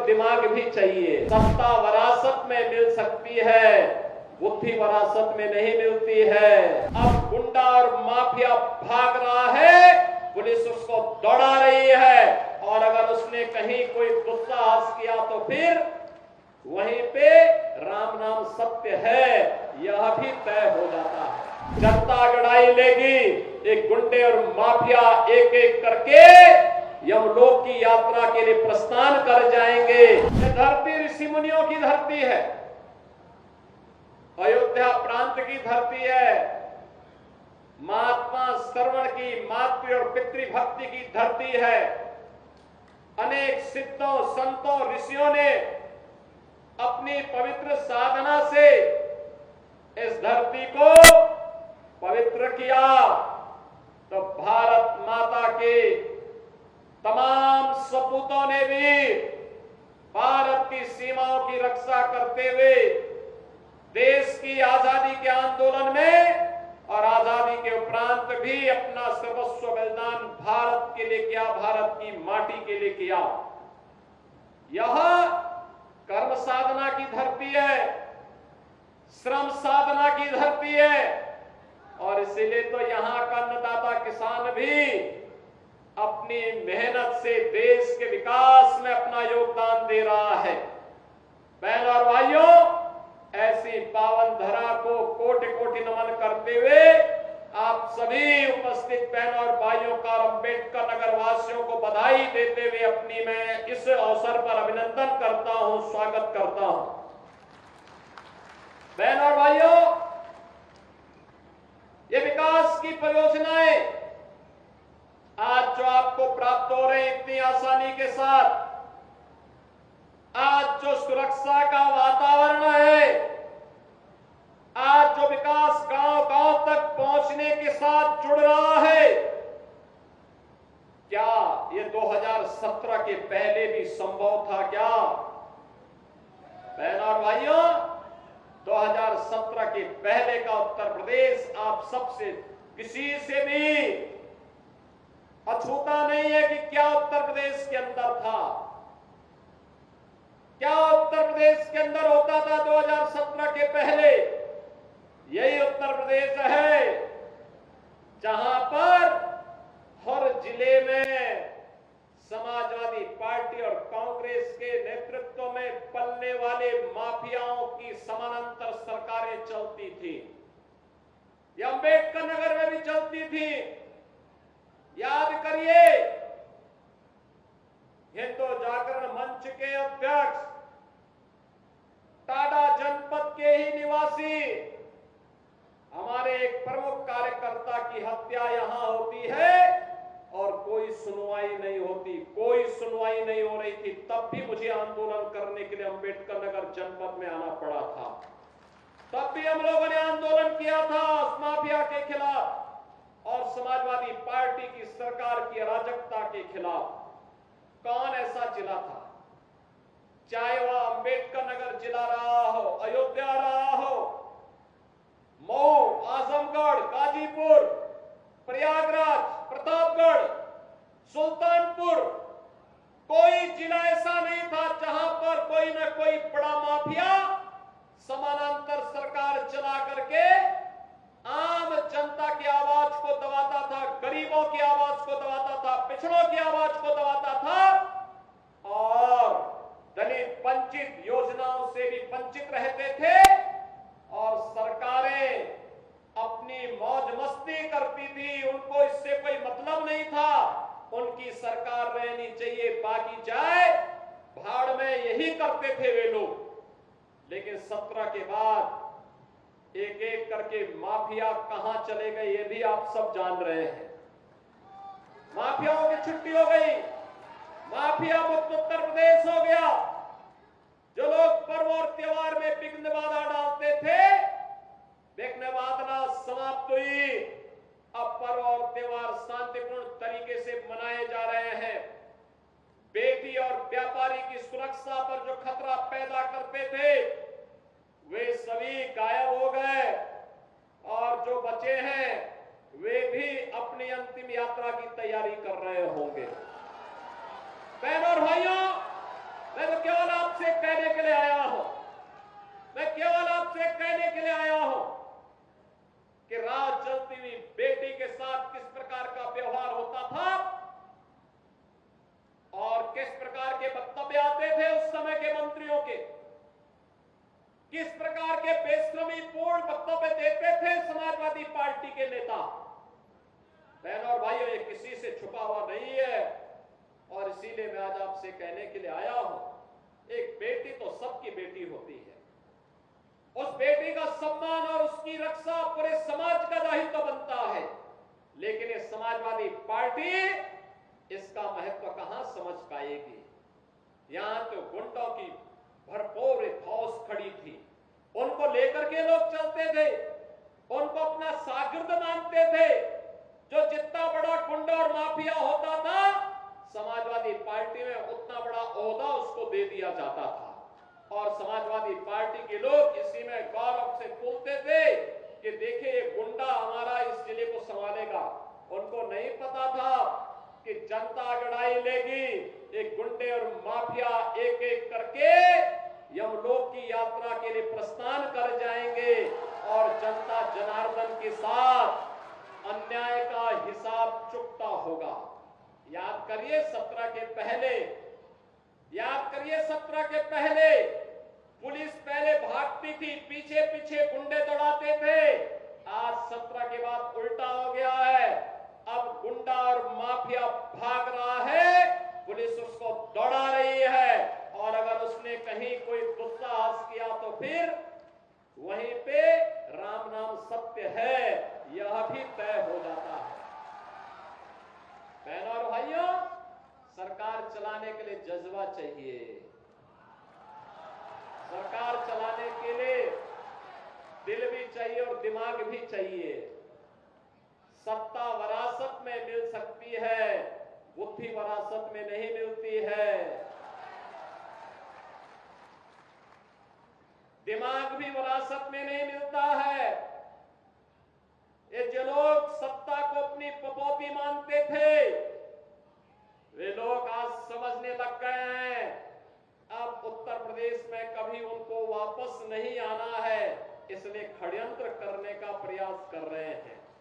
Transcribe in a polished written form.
दिमाग भी चाहिए। सत्ता विरासत में मिल सकती है, बुद्धि विरासत में नहीं मिलती है। अब गुंडा और माफिया भाग रहा है, पुलिस उसको दौड़ा रही है, और अगर उसने कहीं कोई दुस्साहस किया तो फिर वहीं पे राम नाम सत्य है, यह भी तय हो जाता है। जनता गड़ाई लेगी, एक गुंडे और माफिया एक एक करके यमलोक की यात्रा के लिए प्रस्थान कर जाएंगे। यह धरती ऋषि मुनियों की धरती है, अयोध्या प्रांत की धरती है, महात्मा श्रवण की, मातृ और पितृभक्ति की धरती है। अनेक सिद्धों, संतों, ऋषियों ने अपनी पवित्र साधना से इस धरती को पवित्र किया। तो भारत माता के तमाम सपूतों ने भी भारत की सीमाओं की रक्षा करते हुए देश की आजादी के आंदोलन में और आजादी के उपरांत भी अपना सर्वस्व बलिदान भारत के लिए किया, भारत की माटी के लिए किया। यह कर्म साधना की धरती है, श्रम साधना की धरती है, और इसीलिए तो यहां का अन्नदाता किसान भी अपनी मेहनत से देश के विकास में अपना योगदान दे रहा है। बहनों और भाइयों, ऐसी पावन धरा को कोटि कोटि नमन करते हुए आप सभी उपस्थित बहनों और भाइयों का अम्बेडकर नगर वासियों को बधाई देते हुए अपनी मैं इस अवसर पर अभिनंदन करता हूं, स्वागत करता हूं। बहनों और भाइयों, ये विकास की परियोजनाएं आज जो आपको प्राप्त हो रहे हैं इतनी आसानी के साथ, आज जो सुरक्षा का वातावरण है, आज जो विकास गांव गांव तक पहुंचने के साथ जुड़ रहा है, क्या ये 2017 के पहले भी संभव था क्या? बहनों और भाइयों, 2017 के पहले का उत्तर प्रदेश आप सबसे किसी से भी अछूता नहीं है कि क्या उत्तर प्रदेश के अंदर था, क्या उत्तर प्रदेश के अंदर होता था 2017 के पहले। यही उत्तर प्रदेश है जहां पर हर जिले में समाजवादी पार्टी और कांग्रेस के नेतृत्व में पलने वाले माफियाओं की समानांतर सरकारें चलती थी। यह अम्बेडकर नगर में भी चलती थी। याद करिए, हिंदू जागरण मंच के अध्यक्ष, टाडा जनपद के ही निवासी, हमारे एक प्रमुख कार्यकर्ता की हत्या यहां होती है और कोई सुनवाई नहीं होती, कोई सुनवाई नहीं हो रही थी। तब भी मुझे आंदोलन करने के लिए अम्बेडकर नगर जनपद में आना पड़ा था। तब भी हम लोगों ने आंदोलन किया था उस माफिया के खिलाफ और समाजवादी पार्टी की सरकार की अराजकता के खिलाफ। कौन ऐसा जिला था, चाहे वह अम्बेडकर नगर जिला रहा हो, अयोध्या रहा हो, मऊ, आजमगढ़, गाजीपुर, प्रयागराज, प्रतापगढ़, सुल्तानपुर, कोई जिला ऐसा नहीं था जहां पर कोई न कोई बड़ा माफिया समानांतर सरकार चला करके आम जनता की आवाज को दबाता था, गरीबों की आवाज को दबाता था, पिछड़ों की आवाज को दबाता था और दलित वंचित योजनाओं से भी वंचित रहते थे। और सरकारें अपनी मौज मस्ती करती थी, उनको इससे कोई मतलब नहीं था, उनकी सरकार रहनी चाहिए, बाकी जाए भाड़ में, यही करते थे वे लोग। लेकिन 17 के बाद एक एक करके माफिया कहां चले गए ये भी आप सब जान रहे हैं। माफियाओं की छुट्टी हो गई, माफिया मुक्त उत्तर प्रदेश हो गया। जो लोग पर्व और त्योहार में विघ्न बाधा डालते थे, विघ्न बाधा समाप्त हुई। अब पर्व और त्योहार शांतिपूर्ण तरीके से मनाए जा रहे हैं। बेटी और व्यापारी की सुरक्षा पर जो खतरा पैदा करते थे वे सभी गायब हो गए और जो बचे हैं वे भी अपनी अंतिम यात्रा की तैयारी कर रहे होंगे। बहनों और भाइयों, मैं तो क्या समाजवादी पार्टी के नेता। बहनों और भाइयों, ये किसी से छुपा हुआ नहीं है और इसीलिए मैं आज आपसे कहने के लिए आया हूं, एक बेटी तो सबकी बेटी होती है। उस बेटी का सम्मान और उसकी रक्षा पूरे समाज का दायित्व बनता है। लेकिन ये समाजवादी पार्टी इसका महत्व कहां समझ पाएगी। यहां तो गुंडों की भरपूर फौज खड़ी थी, उनको लेकर के लोग चलते थे, उनको अपना शागिर्द मानते थे। जो जितना बड़ा गुंडा और माफिया होता था, समाजवादी पार्टी में उतना बड़ा ओहदा उसको दे दिया जाता था और समाजवादी पार्टी के लोग इसी में गौरव से बोलते थे कि देखिए ये गुंडा हमारा इस जिले को संभालेगा। उनको नहीं पता था कि जनता अगड़ाई लेगी, एक गुंडे और माफिया एक एक करके यमलोक की यात्रा के लिए प्रस्थान कर जाएंगे और जनता जनार्दन के साथ अन्याय का हिसाब चुकता होगा। याद करिए 17 के पहले, याद करिए 17 के पहले पुलिस पहले भागती थी, पीछे पीछे गुंडे दौड़ाते थे। आज 17 के बाद उल्टा हो गया है। अब गुंडा और माफिया भाग रहा है, पुलिस उसको दौड़ा रही है और अगर उसने कहीं कोई दुस्साहस किया तो फिर वहीं पे राम नाम सत्य है, यह भी तय हो जाता है। बहनों और भाइयों, सरकार चलाने के लिए जज्बा चाहिए, सरकार चलाने के लिए दिल भी चाहिए और दिमाग भी चाहिए। सत्ता वरासत में मिल सकती है, बुद्धि वरासत में नहीं मिलती है। दिमाग भी वरासत में नहीं मिलता है। ये जो लोग सत्ता को अपनी पपौती मानते थे, वे लोग आज समझने लग गए हैं अब उत्तर प्रदेश में कभी उनको वापस नहीं आना है, इसलिए षड्यंत्र करने का प्रयास कर रहे हैं।